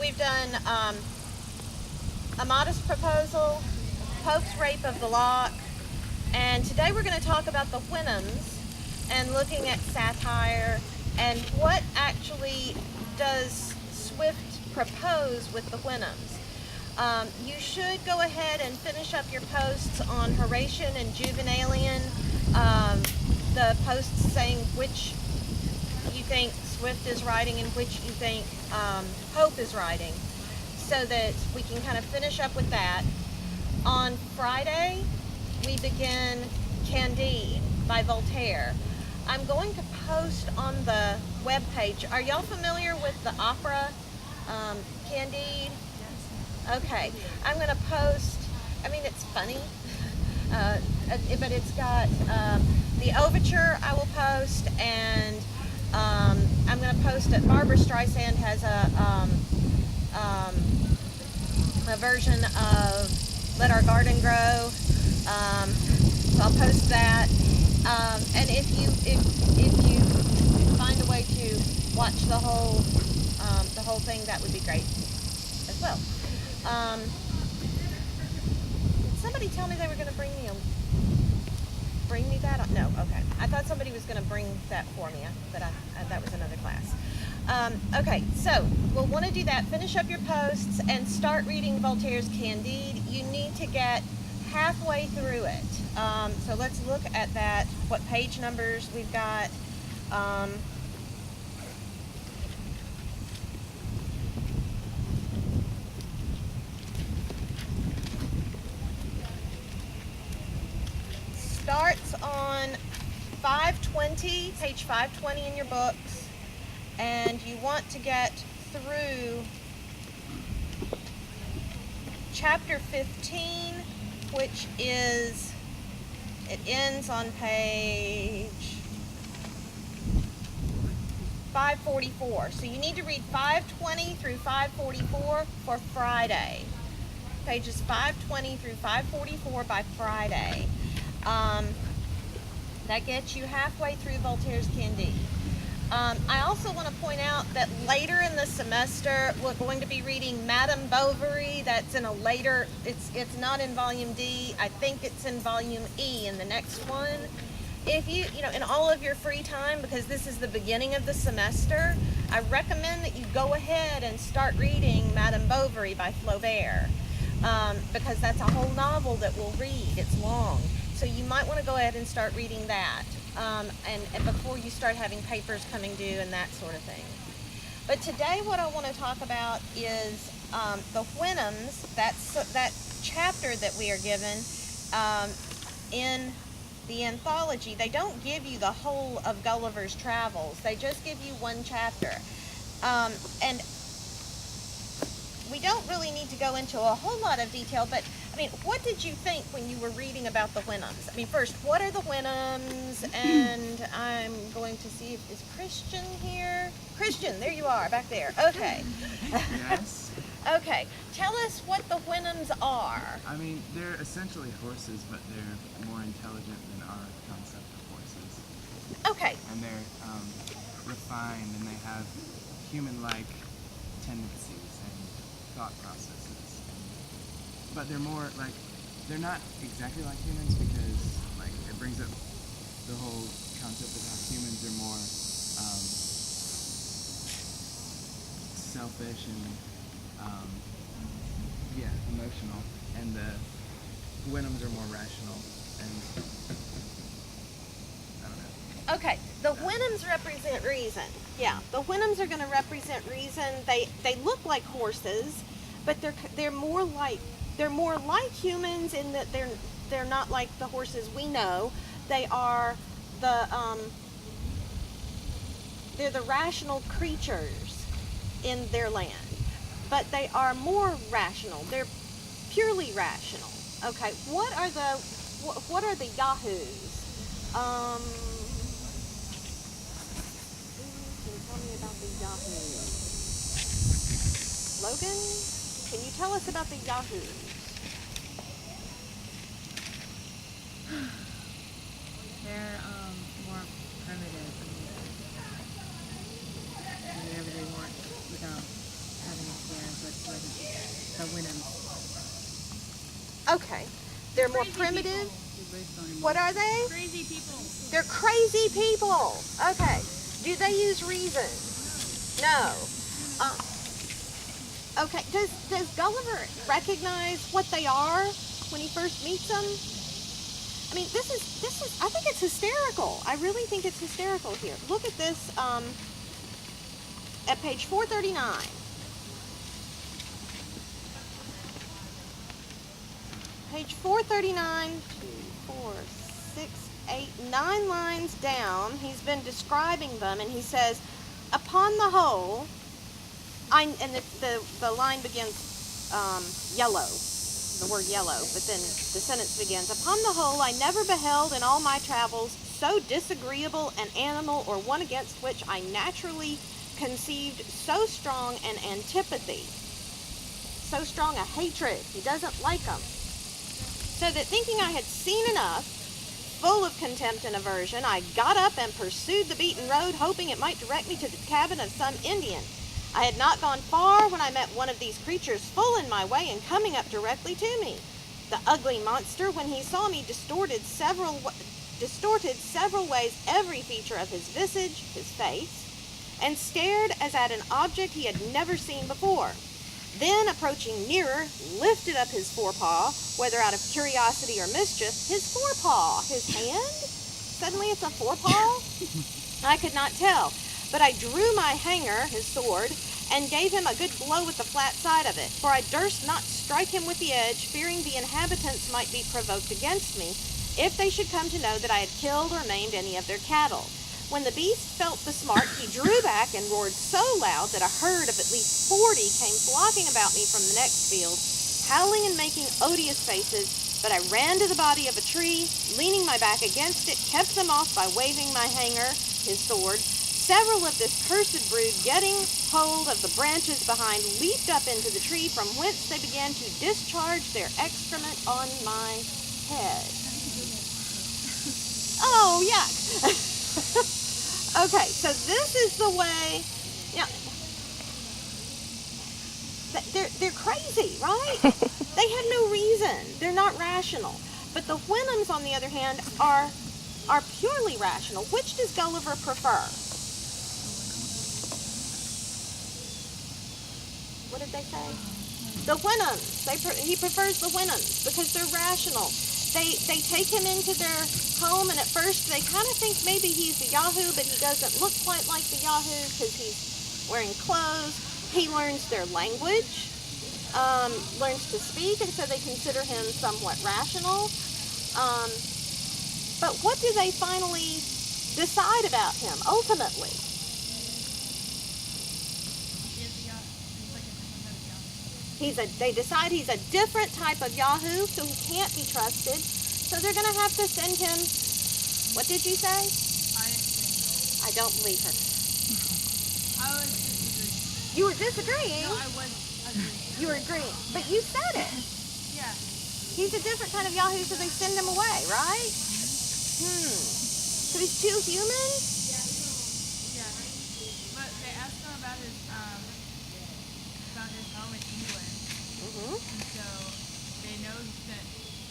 we've done A Modest Proposal, Pope's Rape of the Lock, and today we're going to talk about the Houyhnhnms and looking at satire and what actually does Swift propose with the Houyhnhnms. You should go ahead and finish up your posts on Horatian and Juvenalian, the posts saying which you think Swift is writing and which you think Pope is writing, so that we can kind of finish up with that. On Friday, we begin Candide by Voltaire. I'm going to post on the webpage. Are y'all familiar with the opera Candide? Okay, I'm going to post, I mean, it's funny, but it's got the overture I will post, and I'm going to post it. Barbara Streisand has a version of Let Our Garden Grow, so I'll post that. And if you find a way to watch the whole thing, that would be great as well. Did somebody tell me they were going to bring me that? No, okay. I thought somebody was going to bring that for me, but that was another class. Okay, so we'll want to do that. Finish up your posts and start reading Voltaire's Candide. You need to get halfway through it. So let's look at that, what page numbers we've got. Starts on 520, page 520 in your books, and you want to get through chapter 15, which is, it ends on page 544. So you need to read 520 through 544 for Friday. Pages 520 through 544 by Friday. That gets you halfway through Voltaire's Candide. I also want to point out that later in the semester, we're going to be reading Madame Bovary. That's in a later, it's not in volume D. I think it's in volume E in the next one. If you in all of your free time, because this is the beginning of the semester, I recommend that you go ahead and start reading Madame Bovary by Flaubert, because that's a whole novel that we'll read. It's long. So you might want to go ahead and start reading that, and before you start having papers coming due and that sort of thing. But today what I want to talk about is the Houyhnhnms, that chapter that we are given in the anthology. They don't give you the whole of Gulliver's Travels. They just give you one chapter. And we don't really need to go into a whole lot of detail, but I mean, what did you think when you were reading about the Houyhnhnms? I mean, first, what are the Houyhnhnms? And I'm going to see if, is Christian here? Christian, there you are, back there. Okay. Yes. Okay, tell us what the Houyhnhnms are. I mean, they're essentially horses, but they're more intelligent than our concept of horses. Okay. And they're refined, and they have human-like tendencies and thought processes. But they're more like, they're not exactly like humans, because like it brings up the whole concept of how humans are more selfish and emotional, and the Houyhnhnms are more rational and I don't know. Okay, the Houyhnhnms represent reason. Yeah, the Houyhnhnms are going to represent reason. They look like horses, but they're more like humans in that they're not like the horses we know. They are they're the rational creatures in their land, but they are more rational. They're purely rational. Okay, what are the Yahoos? Who can tell me about the Yahoos? Logan, can you tell us about the Yahoos? They're more primitive and do whatever they want without having a Okay. They're more Crazy primitive. people. What are they? Crazy people. They're crazy people. Okay. Do they use reason? No. Okay. Does Gulliver recognize what they are when he first meets them? I mean, this is. I think it's hysterical. I really think it's hysterical here. Look at this. At page 439. Page 439, 2, 4, 6, 8, 9 lines down, he's been describing them, and he says, upon the whole, and the line begins yellow, the word yellow, but then the sentence begins, upon the whole, I never beheld in all my travels so disagreeable an animal or one against which I naturally conceived so strong an antipathy, so strong a hatred. He doesn't like them. So that thinking I had seen enough, full of contempt and aversion, I got up and pursued the beaten road, hoping it might direct me to the cabin of some Indian. I had not gone far when I met one of these creatures full in my way and coming up directly to me. The ugly monster, when he saw me, distorted several ways every feature of his visage, his face, and stared as at an object he had never seen before. Then, approaching nearer, lifted up his forepaw, whether out of curiosity or mischief, his forepaw, his hand? Suddenly it's a forepaw? I could not tell, but I drew my hanger, his sword, and gave him a good blow with the flat side of it, for I durst not strike him with the edge, fearing the inhabitants might be provoked against me, if they should come to know that I had killed or maimed any of their cattle. When the beast felt the smart, he drew back and roared so loud that a herd of at least 40 came flocking about me from the next field, howling and making odious faces, but I ran to the body of a tree, leaning my back against it, kept them off by waving my hanger, his sword. Several of this cursed brood, getting hold of the branches behind, leaped up into the tree, from whence they began to discharge their excrement on my head. Oh, yuck! Okay, so this is the way, yeah, they're crazy, right? They have no reason. They're not rational. But the Houyhnhnms, on the other hand, are purely rational. Which does Gulliver prefer? What did they say? The Houyhnhnms. He prefers the Houyhnhnms because they're rational. They take him into their home, and at first they kind of think maybe he's the Yahoo, but he doesn't look quite like the Yahoo because he's wearing clothes. He learns their language, learns to speak, and so they consider him somewhat rational. But what do they finally decide about him, ultimately? They decide he's a different type of Yahoo, so he can't be trusted. So they're going to have to send him. What did you say? I don't believe her. I was disagreeing. You were disagreeing? No, I was agreeing. You were agreeing. But you said it. Yeah. He's a different kind of Yahoo, so they send him away, right? So he's too human? Yeah. But they asked him about his home in England. Mm-hmm. And so they know that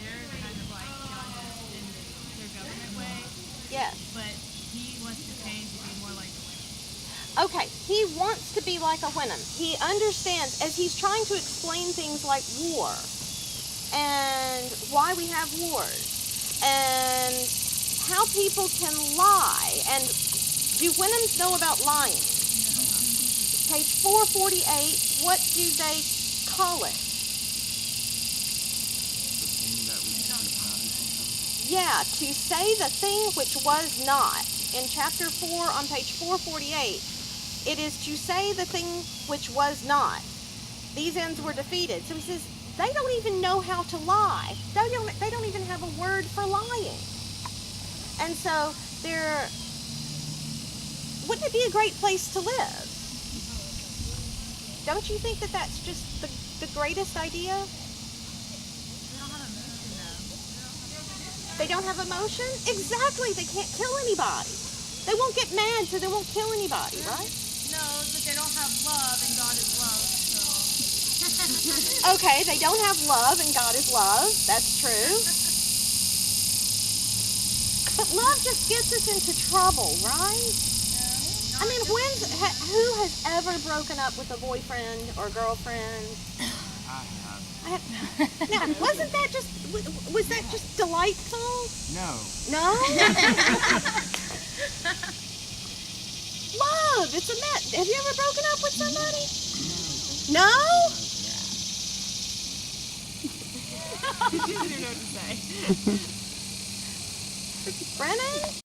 they're kind of like Yahoos in their government way. Yes. But he wants to change to be more like the Houyhnhnms. Okay, he wants to be like a Houyhnhnm. He understands, as he's trying to explain things like war, and why we have wars, and how people can lie, and do Houyhnhnms know about lying? Page 448, what do they call it? The thing that we not or something. Yeah, to say the thing which was not. In chapter 4 on page 448, it is to say the thing which was not. These ends were defeated. So he says, they don't even know how to lie. They don't even have a word for lying. And so wouldn't it be a great place to live? Don't you think that that's just the greatest idea? They don't have emotion, though. They don't have emotion? Exactly. They can't kill anybody. They won't get mad, so they won't kill anybody, right? No, but they don't have love, and God is love, so. Okay, they don't have love, and God is love. That's true. But love just gets us into trouble, right? I mean, who has ever broken up with a boyfriend or girlfriend? I have. Now, wasn't that just, was that just delightful? No. No? Love, it's a met. Have you ever broken up with somebody? No? She doesn't even know what to say. Brennan?